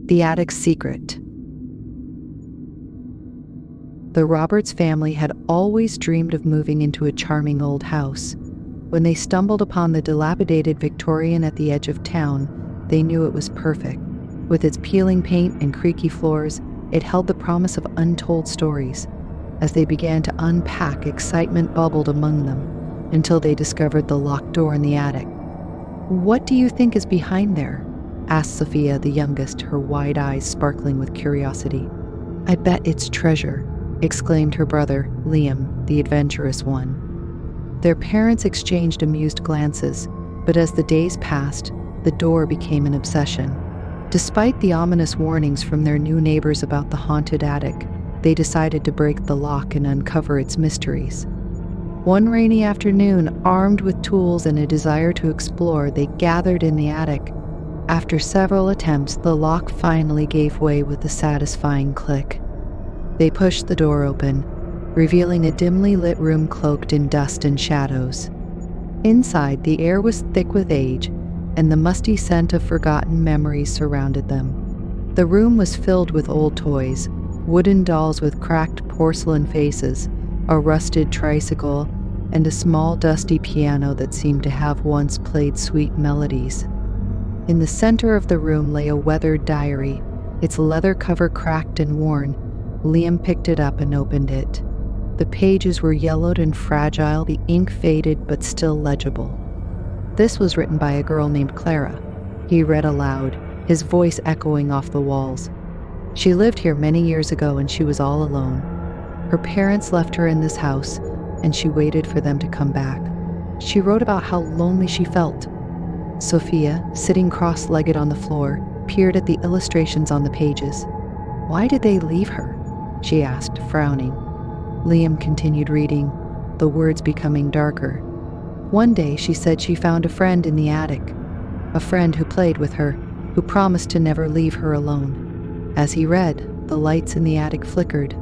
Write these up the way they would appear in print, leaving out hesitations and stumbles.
The Attic's Secret. The Roberts family had always dreamed of moving into a charming old house. When they stumbled upon the dilapidated Victorian at the edge of town, they knew it was perfect. With its peeling paint and creaky floors, it held the promise of untold stories. As they began to unpack, excitement bubbled among them until they discovered the locked door in the attic. "What do you think is behind there?" asked Sophia, the youngest, her wide eyes sparkling with curiosity. "I bet it's treasure," exclaimed her brother, Liam, the adventurous one. Their parents exchanged amused glances, but as the days passed, the door became an obsession. Despite the ominous warnings from their new neighbors about the haunted attic, they decided to break the lock and uncover its mysteries. One rainy afternoon, armed with tools and a desire to explore, they gathered in the attic. After several attempts, the lock finally gave way with a satisfying click. They pushed the door open, revealing a dimly lit room cloaked in dust and shadows. Inside, the air was thick with age, and the musty scent of forgotten memories surrounded them. The room was filled with old toys, wooden dolls with cracked porcelain faces, a rusted tricycle, and a small dusty piano that seemed to have once played sweet melodies. In the center of the room lay a weathered diary, its leather cover cracked and worn. Liam picked it up and opened it. The pages were yellowed and fragile, the ink faded but still legible. This was written by a girl named Clara. He read aloud, his voice echoing off the walls. She lived here many years ago and she was all alone. Her parents left her in this house and she waited for them to come back. She wrote about how lonely she felt. Sophia, sitting cross-legged on the floor, peered at the illustrations on the pages. "Why did they leave her?" she asked, frowning. Liam continued reading, the words becoming darker. One day she said she found a friend in the attic, a friend who played with her, who promised to never leave her alone. As he read, the lights in the attic flickered.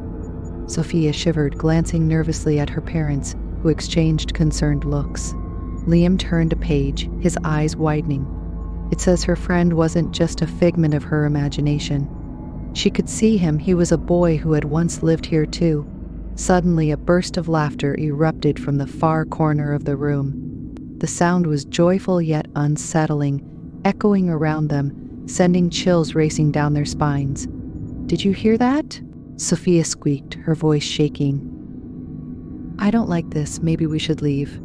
Sophia shivered, glancing nervously at her parents, who exchanged concerned looks. Liam turned a page, his eyes widening. It says her friend wasn't just a figment of her imagination. She could see him. He was a boy who had once lived here too. Suddenly, a burst of laughter erupted from the far corner of the room. The sound was joyful yet unsettling, echoing around them, sending chills racing down their spines. "Did you hear that?" Sophia squeaked, her voice shaking. "I don't like this. Maybe we should leave,"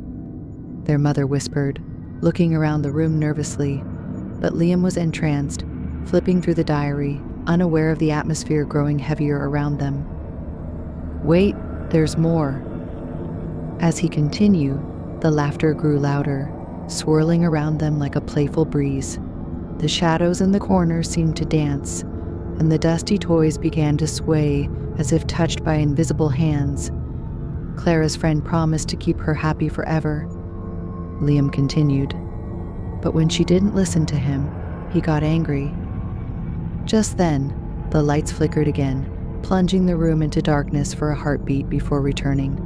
their mother whispered, looking around the room nervously. But Liam was entranced, flipping through the diary, unaware of the atmosphere growing heavier around them. "Wait, there's more." As he continued, the laughter grew louder, swirling around them like a playful breeze. The shadows in the corners seemed to dance, and the dusty toys began to sway as if touched by invisible hands. Clara's friend promised to keep her happy forever, Liam continued. But when she didn't listen to him, he got angry. Just then, the lights flickered again, plunging the room into darkness for a heartbeat before returning.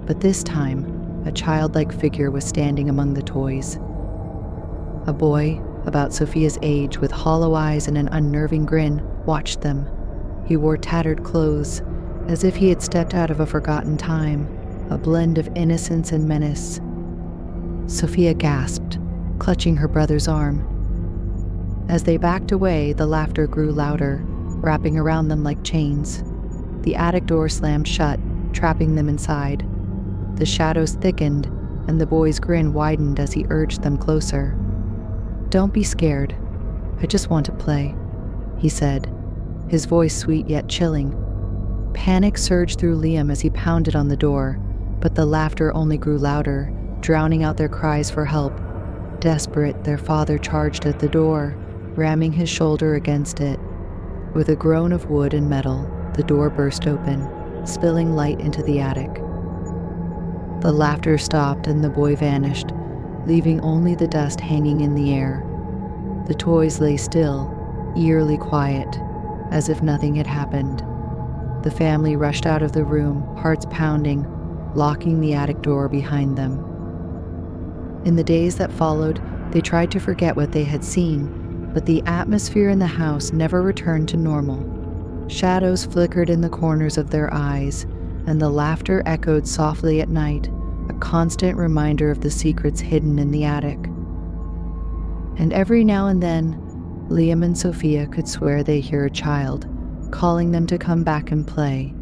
But this time, a childlike figure was standing among the toys. A boy, about Sophia's age, with hollow eyes and an unnerving grin, watched them. He wore tattered clothes, as if he had stepped out of a forgotten time, a blend of innocence and menace. Sophia gasped, clutching her brother's arm. As they backed away, the laughter grew louder, wrapping around them like chains. The attic door slammed shut, trapping them inside. The shadows thickened, and the boy's grin widened as he urged them closer. "Don't be scared. I just want to play," he said, his voice sweet yet chilling. Panic surged through Liam as he pounded on the door, but the laughter only grew louder, drowning out their cries for help. Desperate, their father charged at the door, ramming his shoulder against it. With a groan of wood and metal, the door burst open, spilling light into the attic. The laughter stopped and the boy vanished, leaving only the dust hanging in the air. The toys lay still, eerily quiet, as if nothing had happened. The family rushed out of the room, hearts pounding, locking the attic door behind them. In the days that followed, they tried to forget what they had seen, But the atmosphere in the house never returned to normal. Shadows flickered in the corners of their eyes, and the laughter echoed softly at night, a constant reminder of the secrets hidden in the attic. And every now and then, Liam and Sophia could swear they hear a child, calling them to come back and play.